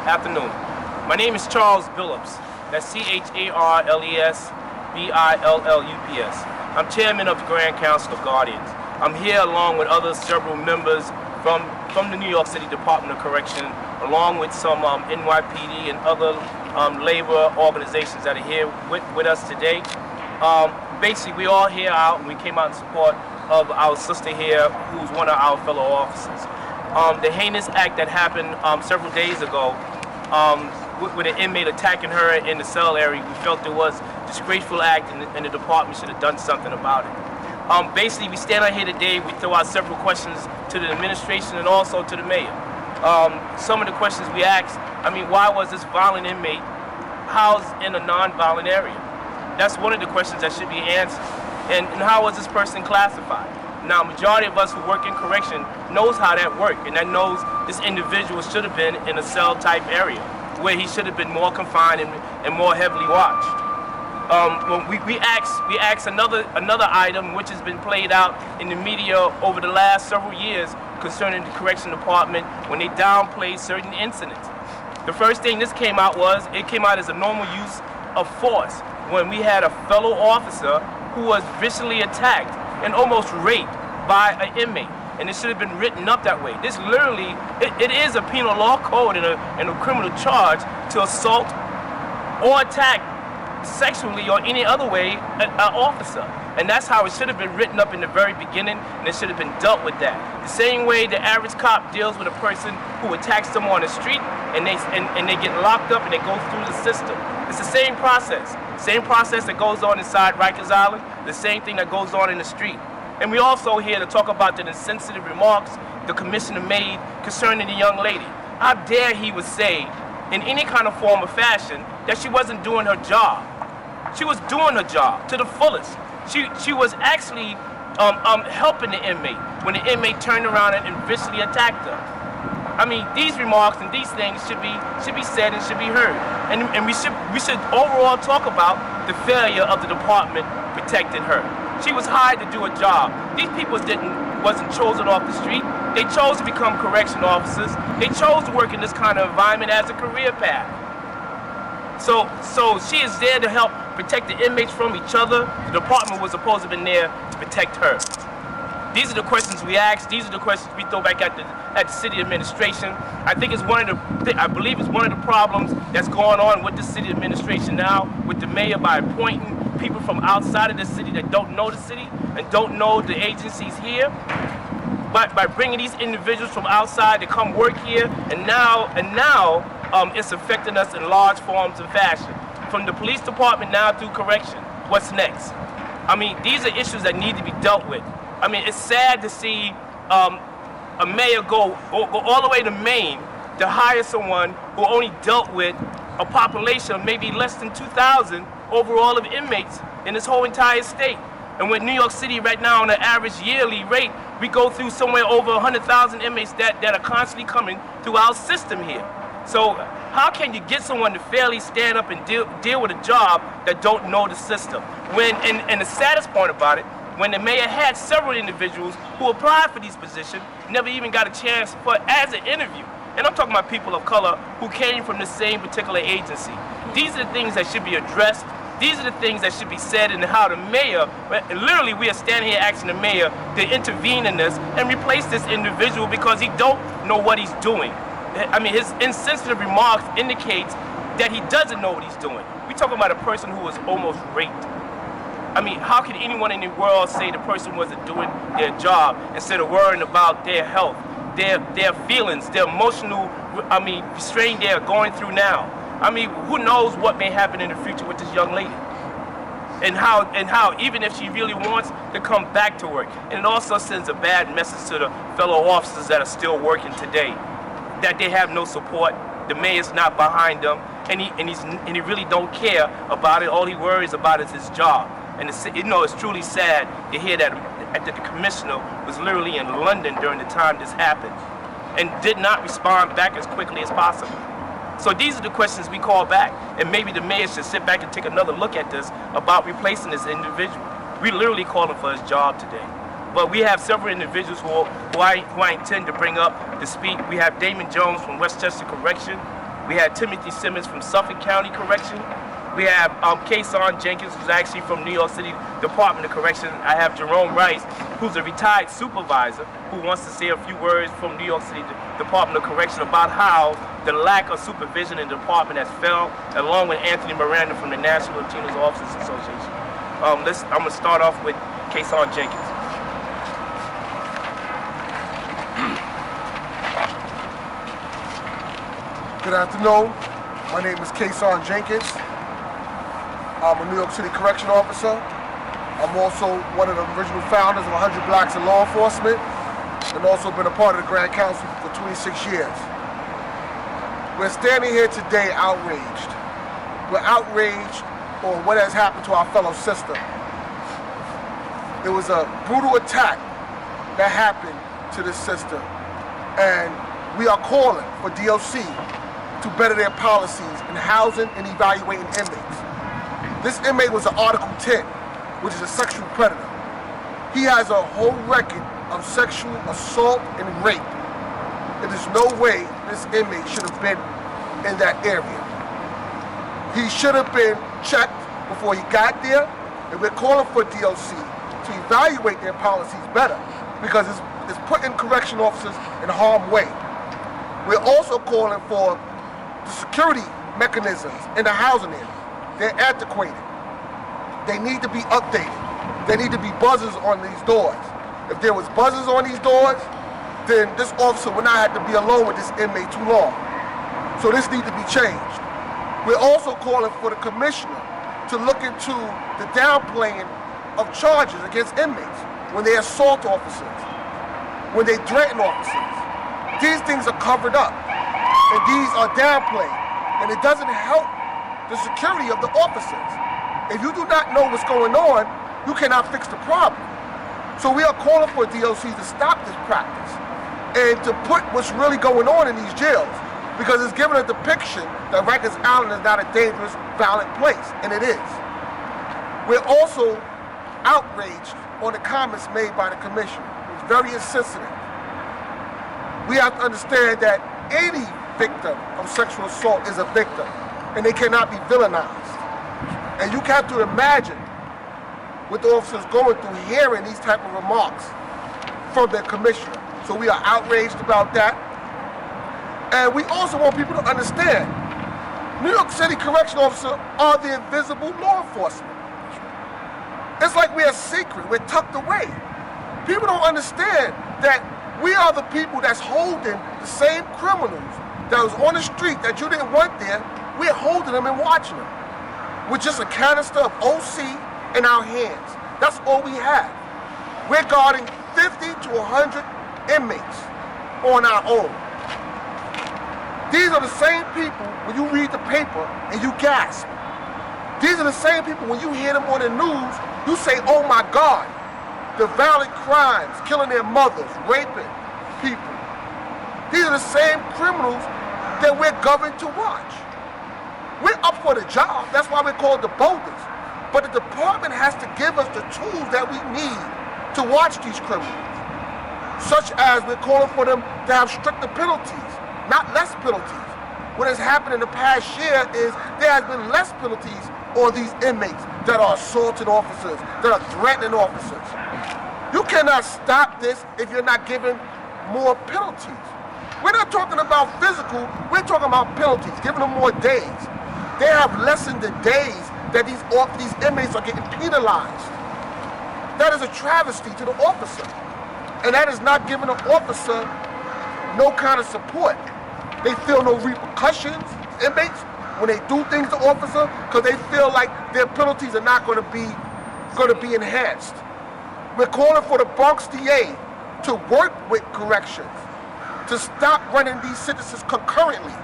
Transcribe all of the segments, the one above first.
Afternoon. My name is Charles Billups. That's CHARLES BILLUPS. I'm chairman of the Grand Council of Guardians. I'm here along with several members from the New York City Department of Correction, along with some NYPD and other labor organizations that are here with us today. Basically, we all here out, and we came out in support of our sister here, who's one of our fellow officers. The heinous act that happened several days ago with an inmate attacking her in the cell area, we felt it was a disgraceful act, and the department should have done something about it. Basically, we stand out here today, we throw out several questions to the administration and also to the mayor. Some of the questions we asked, why was this violent inmate housed in a non-violent area? That's one of the questions that should be answered. And how was this person classified? Now, majority of us who work in correction knows how that worked, and that knows this individual should have been in a cell-type area where he should have been more confined and more heavily watched. We asked another item which has been played out in the media over the last several years concerning the correction department when they downplayed certain incidents. The first thing this came out as a normal use of force when we had a fellow officer who was viciously attacked and almost raped by an inmate, and it should have been written up that way. This literally, it is a penal law code and a criminal charge to assault or attack sexually or any other way an officer. And that's how it should have been written up in the very beginning, and it should have been dealt with that. The same way the average cop deals with a person who attacks them on the street and they get locked up and they go through the system. It's the same process. Same process that goes on inside Rikers Island, the same thing that goes on in the street. And we also here to talk about the insensitive remarks the commissioner made concerning the young lady. How dare he would say in any kind of form or fashion that she wasn't doing her job. She was doing her job to the fullest. She was actually helping the inmate when the inmate turned around and viciously attacked her. These remarks and these things should be said and should be heard. And we should overall talk about the failure of the department protecting her. She was hired to do a job. These people wasn't chosen off the street. They chose to become correction officers. They chose to work in this kind of environment as a career path. So she is there to help protect the inmates from each other. The department was supposed to have been there to protect her. These are the questions we ask. These are the questions we throw back at the city administration. I believe it's one of the problems that's going on with the city administration now, with the mayor by appointing people from outside of the city that don't know the city and don't know the agencies here. But by bringing these individuals from outside to come work here, and now it's affecting us in large forms and fashion. From the police department now through correction, what's next? These are issues that need to be dealt with. It's sad to see a mayor go all the way to Maine to hire someone who only dealt with a population of maybe less than 2,000 overall of inmates in this whole entire state. And with New York City right now on an average yearly rate, we go through somewhere over 100,000 inmates that are constantly coming through our system here. So how can you get someone to fairly stand up and deal with a job that don't know the system? And the saddest part about it, when the mayor had several individuals who applied for these positions, never even got a chance as an interview. And I'm talking about people of color who came from the same particular agency. These are the things that should be addressed. These are the things that should be said, and how the mayor, literally we are standing here asking the mayor to intervene in this and replace this individual because he don't know what he's doing. His insensitive remarks indicates that he doesn't know what he's doing. We're talking about a person who was almost raped. How can anyone in the world say the person wasn't doing their job instead of worrying about their health, their feelings, their emotional, strain they're going through now? Who knows what may happen in the future with this young lady? And how even if she really wants to come back to work, and it also sends a bad message to the fellow officers that are still working today, that they have no support. The mayor's not behind them, and he really don't care about it. All he worries about is his job. And it's truly sad to hear that the commissioner was literally in London during the time this happened and did not respond back as quickly as possible. So these are the questions we call back, and maybe the mayor should sit back and take another look at this about replacing this individual. We literally called him for his job today. But we have several individuals who I intend to bring up to speak. We have Damon Jones from Westchester Correction. We We had Timothy Simmons from Suffolk County Correction. We have Kason Jenkins, who's actually from New York City Department of Correction. I have Jerome Rice, who's a retired supervisor, who wants to say a few words from New York City Department of Correction about how the lack of supervision in the department has failed, along with Anthony Miranda from the National Latinos Officers Association. I'm going to start off with Kason Jenkins. Good afternoon. My name is Kason Jenkins. I'm a New York City Correction Officer. I'm also one of the original founders of 100 Blacks in Law Enforcement, and also been a part of the Grand Council for 26 years. We're standing here today outraged. We're outraged on what has happened to our fellow sister. It was a brutal attack that happened to this sister, and we are calling for DOC to better their policies in housing and evaluating inmates. This inmate was an Article 10, which is a sexual predator. He has a whole record of sexual assault and rape. There is no way this inmate should have been in that area. He should have been checked before he got there, and we're calling for DOC to evaluate their policies better, because it's putting correction officers in harm's way. We're also calling for the security mechanisms in the housing area. They're antiquated. They need to be updated. There need to be buzzers on these doors. If there was buzzers on these doors, then this officer would not have to be alone with this inmate too long. So this needs to be changed. We're also calling for the commissioner to look into the downplaying of charges against inmates when they assault officers, when they threaten officers. These things are covered up, and these are downplayed, and it doesn't help the security of the officers. If you do not know what's going on, you cannot fix the problem. So we are calling for DOC to stop this practice and to put what's really going on in these jails, because it's giving a depiction that Rikers Island is not a dangerous, violent place, and it is. We're also outraged on the comments made by the commissioner. It's very insensitive. We have to understand that any victim of sexual assault is a victim, and they cannot be villainized. And you have to imagine what the officers going through hearing these type of remarks from their commissioner. So we are outraged about that. And we also want people to understand, New York City correction officers are the invisible law enforcement. It's like we're secret, we're tucked away. People don't understand that we are the people that's holding the same criminals that was on the street that you didn't want there. We're holding them and watching them with just a canister of OC in our hands. That's all we have. We're guarding 50 to 100 inmates on our own. These are the same people when you read the paper and you gasp. These are the same people when you hear them on the news, you say, oh my God, the violent crimes, killing their mothers, raping people. These are the same criminals that we're governed to watch. We're up for the job. That's why we're called the boldest. But the department has to give us the tools that we need to watch these criminals, such as we're calling for them to have stricter penalties, not less penalties. What has happened in the past year is there has been less penalties on these inmates that are assaulting officers, that are threatening officers. You cannot stop this if you're not giving more penalties. We're not talking about physical, we're talking about penalties, giving them more days. They have lessened the days that these inmates are getting penalized. That is a travesty to the officer. And that is not giving the officer no kind of support. They feel no repercussions, inmates, when they do things to officer, because they feel like their penalties are not going to be enhanced. We're calling for the Bronx DA to work with corrections, to stop running these sentences concurrently.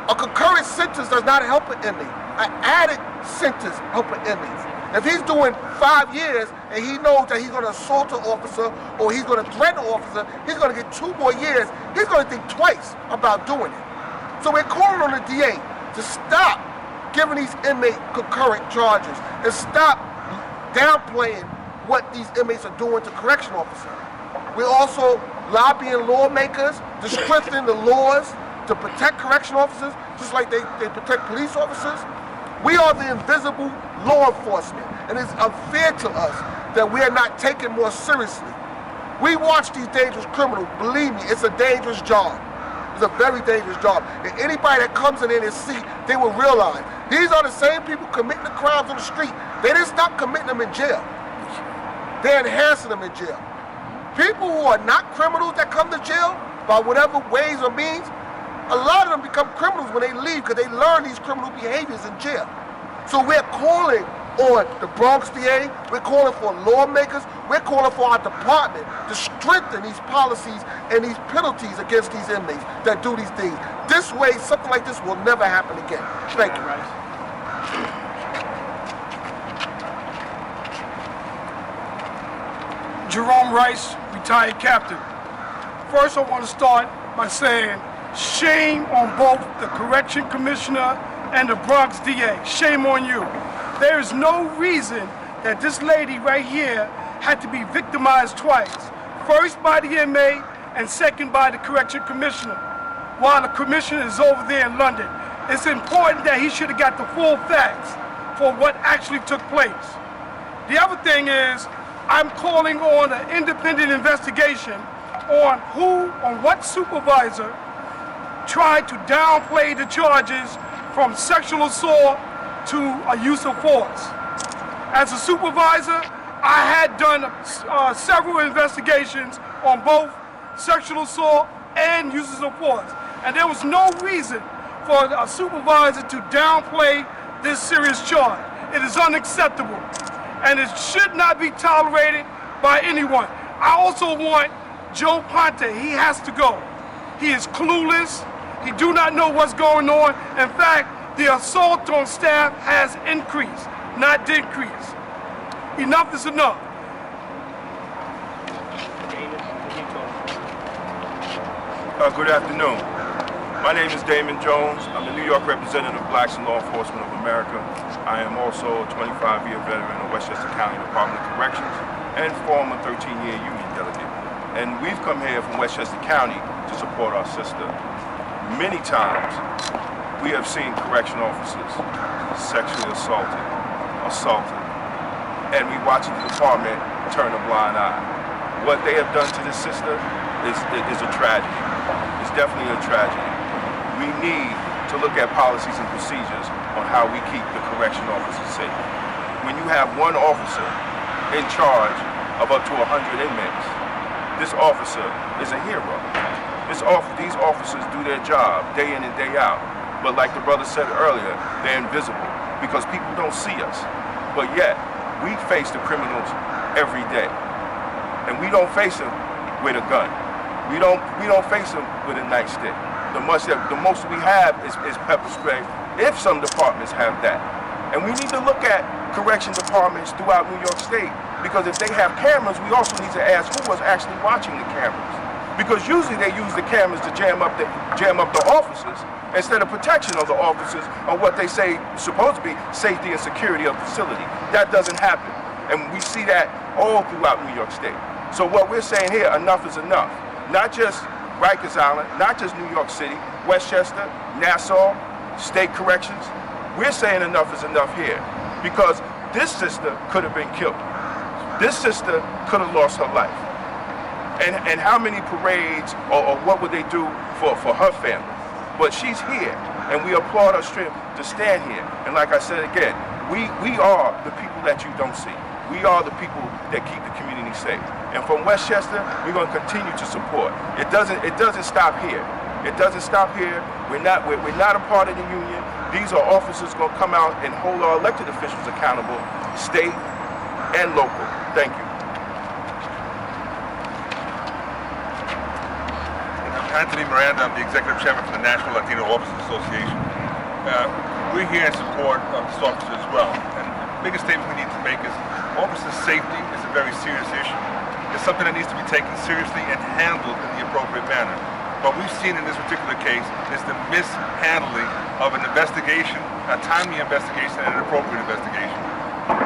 A concurrent sentence does not help an inmate. An added sentence helps an inmate. If he's doing 5 years and he knows that he's going to assault an officer or he's going to threaten an officer, he's going to get 2 more years. He's going to think twice about doing it. So we're calling on the DA to stop giving these inmates concurrent charges and stop downplaying what these inmates are doing to correction officers. We're also lobbying lawmakers to strengthen the laws to protect correction officers, just like they protect police officers. We are the invisible law enforcement, and it's unfair to us that we are not taken more seriously. We watch these dangerous criminals. Believe me, it's a dangerous job. It's a very dangerous job. And anybody that comes in there and see, they will realize these are the same people committing the crimes on the street. They didn't stop committing them in jail. They're enhancing them in jail. People who are not criminals that come to jail by whatever ways or means, a lot of them become criminals when they leave because they learn these criminal behaviors in jail. So we're calling on the Bronx DA, we're calling for lawmakers, we're calling for our department to strengthen these policies and these penalties against these inmates that do these things. This way, something like this will never happen again. Thank you. Jerome Rice, retired captain. First, I want to start by saying shame on both the correction commissioner and the Bronx DA. Shame on you. There is no reason that this lady right here had to be victimized twice. First by the inmate and second by the correction commissioner, while the commissioner is over there in London. It's important that he should have got the full facts for what actually took place. The other thing is, I'm calling on an independent investigation on what supervisor tried to downplay the charges from sexual assault to a use of force. As a supervisor, I had done several investigations on both sexual assault and uses of force. And there was no reason for a supervisor to downplay this serious charge. It is unacceptable, and it should not be tolerated by anyone. I also want Joe Ponte, he has to go. He is clueless. He do not know what's going on. In fact, the assault on staff has increased, not decreased. Enough is enough. Good afternoon. My name is Damon Jones. I'm the New York representative of Blacks in Law Enforcement of America. I am also a 25-year veteran of Westchester County Department of Corrections and former 13-year union delegate. And we've come here from Westchester County to support our sister. Many times, we have seen correction officers sexually assaulted, and we watch the department turn a blind eye. What they have done to this sister is a tragedy. It's definitely a tragedy. We need to look at policies and procedures on how we keep the correction officers safe. When you have one officer in charge of up to 100 inmates, this officer is a hero. These officers do their job day in and day out. But like the brother said earlier, they're invisible because people don't see us. But yet, we face the criminals every day. And we don't face them with a gun. We don't face them with a nightstick. The most we have is pepper spray, if some departments have that. And we need to look at correction departments throughout New York State, because if they have cameras, we also need to ask who was actually watching the cameras. Because usually they use the cameras to jam up the officers instead of protection of the officers on what they say supposed to be safety and security of the facility. That doesn't happen. And we see that all throughout New York State. So what we're saying here, enough is enough. Not just Rikers Island, not just New York City, Westchester, Nassau, state corrections. We're saying enough is enough here because this sister could have been killed. This sister could have lost her life. And how many parades or what would they do for her family? But she's here, and we applaud her strength to stand here. And like I said again, we are the people that you don't see. We are the people that keep the community safe. And from Westchester, we're going to continue to support. It doesn't stop here. It doesn't stop here. We're not a part of the union. These are officers going to come out and hold our elected officials accountable, state and local. Thank you. Anthony Miranda, I'm the Executive Chairman for the National Latino Officers Association. We're here in support of this officer as well. And the biggest statement we need to make is officer safety is a very serious issue. It's something that needs to be taken seriously and handled in the appropriate manner. What we've seen in this particular case is the mishandling of an investigation, a timely investigation and an appropriate investigation.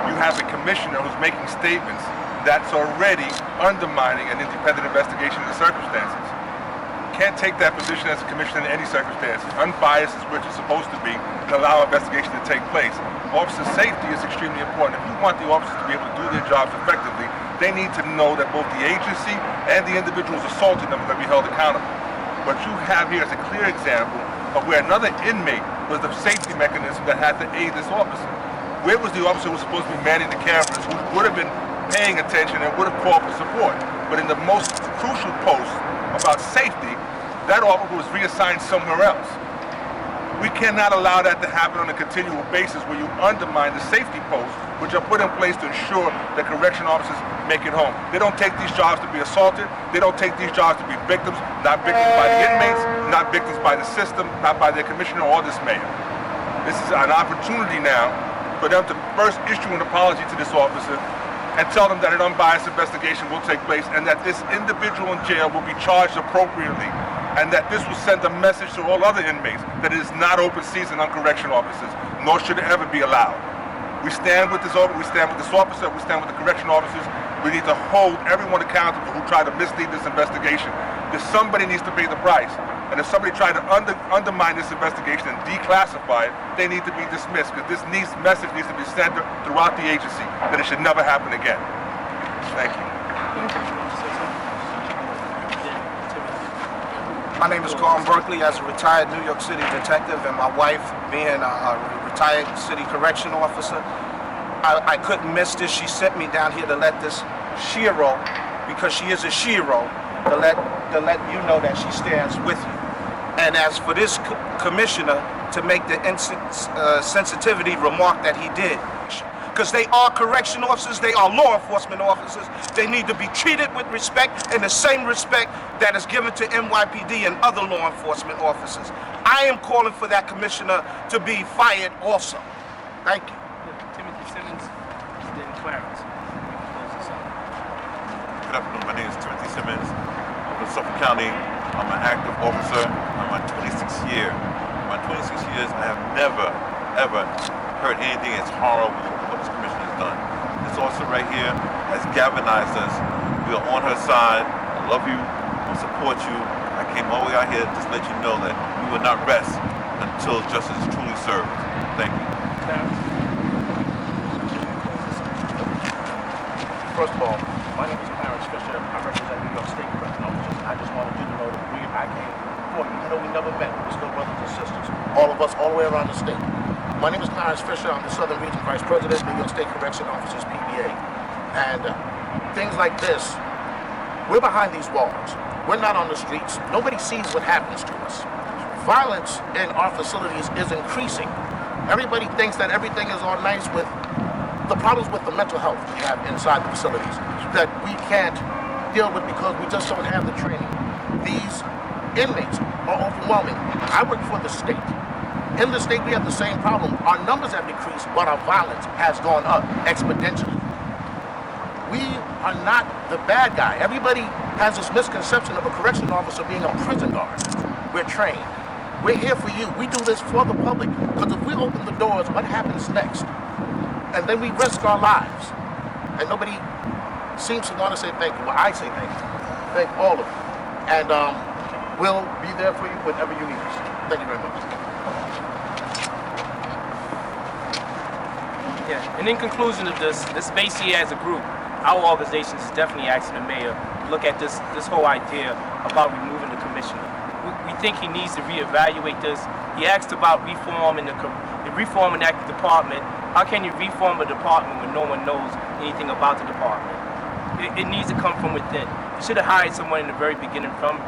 You have a commissioner who's making statements that's already undermining an independent investigation of the circumstances. can't take that position as a commissioner in any circumstances. Unbiased is what you're supposed to be and allow investigation to take place. Officer safety is extremely important. If you want the officers to be able to do their jobs effectively, they need to know that both the agency and the individuals assaulting them are going to be held accountable. What you have here is a clear example of where another inmate was the safety mechanism that had to aid this officer. Where was the officer who was supposed to be manning the cameras, who would have been paying attention and would have called for support? But in the most crucial post about safety, that officer was reassigned somewhere else. We cannot allow that to happen on a continual basis where you undermine the safety posts which are put in place to ensure that correction officers make it home. They don't take these jobs to be assaulted. They don't take these jobs to be victims, not victims by the inmates, not victims by the system, not by their commissioner or this mayor. This is an opportunity now for them to first issue an apology to this officer and tell them that an unbiased investigation will take place and that this individual in jail will be charged appropriately, and that this will send a message to all other inmates that it is not open season on correction officers, nor should it ever be allowed. We stand with this officer, we stand with the correction officers. We need to hold everyone accountable who try to mislead this investigation. Because somebody needs to pay the price. And if somebody tried to undermine this investigation and declassify it, they need to be dismissed, because this message needs to be sent throughout the agency that it should never happen again. Thank you. My name is Carl Berkeley, as a retired New York City detective, and my wife being a retired city correction officer. I couldn't miss this. She sent me down here to let this shero, because she is a shero, to let you know that she stands with you. And as for this commissioner, to make the sensitivity remark that he did, because they are correction officers, they are law enforcement officers. They need to be treated with respect, and the same respect that is given to NYPD and other law enforcement officers. I am calling for that commissioner to be fired also. Thank you. Timothy Simmons, then Clarence. Good afternoon. My name is Timothy Simmons. I'm from Suffolk County. I'm an active officer. I'm my 26th year. In my 26 years, I have never, ever heard anything as horrible what this commission has done. This officer right here has galvanized us. We are on her side. I love you. I support you. I came all the way out here to just let you know that we will not rest until justice is truly served. Thank you. First of all, my name is Clarence Fisher. I represent New York State Correction Officers. I just wanted you to know that I came before you. Even though we never met, we're still brothers and sisters. All of us, all the way around the state. My name is Clarence Fisher. I'm the Southern Region Vice President, New York State Correction Officers, PBA. And things like this, we're behind these walls. We're not on the streets. Nobody sees what happens to us. Violence in our facilities is increasing. Everybody thinks that everything is all nice with the problems with the mental health we have inside the facilities that we can't deal with because we just don't have the training. These inmates are overwhelming. I work for the state. In the state, we have the same problem. Our numbers have decreased, but our violence has gone up exponentially. We are not the bad guy. Everybody has this misconception of a correction officer being a prison guard. We're trained. We're here for you. We do this for the public, because if we open the doors, what happens next? And then we risk our lives. And nobody seems to want to say thank you. Well, I say thank you. Thank all of you. And we'll be there for you whenever you need us. Thank you very much. Yeah, and in conclusion of this basically as a group, our organization is definitely asking the mayor to look at this whole idea about removing the commissioner. We think he needs to reevaluate this. He asked about reforming that department. How can you reform a department when no one knows anything about the department? It needs to come from within. You should have hired someone in the very beginning from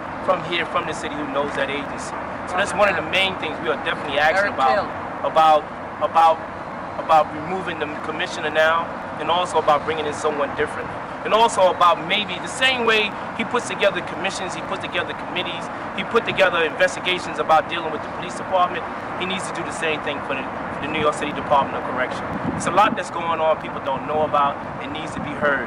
here, from the city, who knows that agency. So that's one of the main things we are definitely asking about removing the commissioner now, and also about bringing in someone different. And also about maybe the same way he puts together commissions, he puts together committees, he put together investigations about dealing with the police department, he needs to do the same thing for the New York City Department of Correction. It's a lot that's going on people don't know about. It needs to be heard.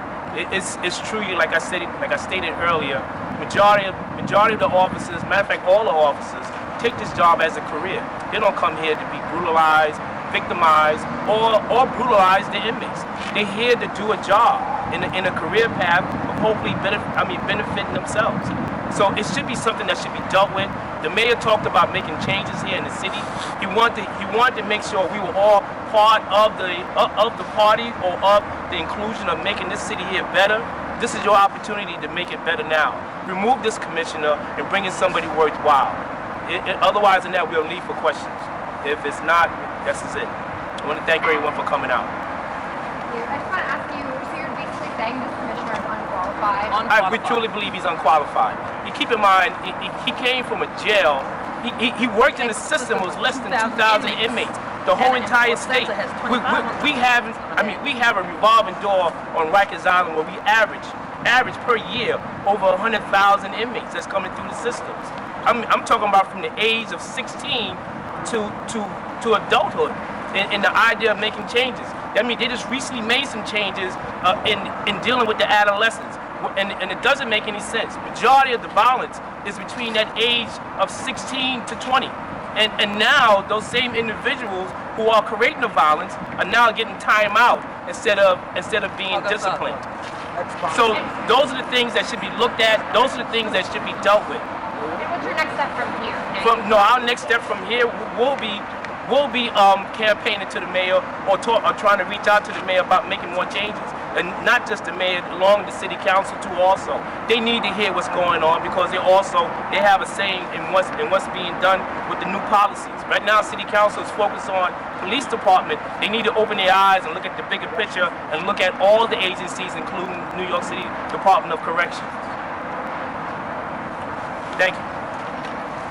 It's true, like I stated earlier, majority of the officers, matter of fact, all the officers, take this job as a career. They don't come here to be brutalized, victimized, or brutalize the inmates. They're here to do a job in a career path of hopefully benefiting themselves. So it should be something that should be dealt with. The mayor talked about making changes here in the city. He wanted to make sure we were all part of the party or of the inclusion of making this city here better. This is your opportunity to make it better now. Remove this commissioner and bring in somebody worthwhile. Otherwise than that, we'll leave for questions. If it's not, this is it. I want to thank everyone for coming out. I just want to ask you, so you're basically saying this commissioner is unqualified? We truly believe he's unqualified. You keep in mind, he came from a jail. He worked in the system with less than 2,000 inmates. The whole entire state. We have a revolving door on Rikers Island where we average per year over 100,000 inmates that's coming through the systems. I'm talking about from the age of 16 to adulthood in the idea of making changes. I mean, they just recently made some changes in dealing with the adolescents. And it doesn't make any sense. Majority of the violence is between that age of 16 to 20. And now those same individuals who are creating the violence are now getting time out instead of being disciplined. So those are the things that should be looked at. Those are the things that should be dealt with. And what's your next step from here? Our next step from here will be campaigning to the mayor or trying to reach out to the mayor about making more changes. And not just the mayor, along the city council too also. They need to hear what's going on because they have a say in what's being done with the new policies. Right now, city council is focused on police department. They need to open their eyes and look at the bigger picture and look at all the agencies, including New York City Department of Corrections. Thank you.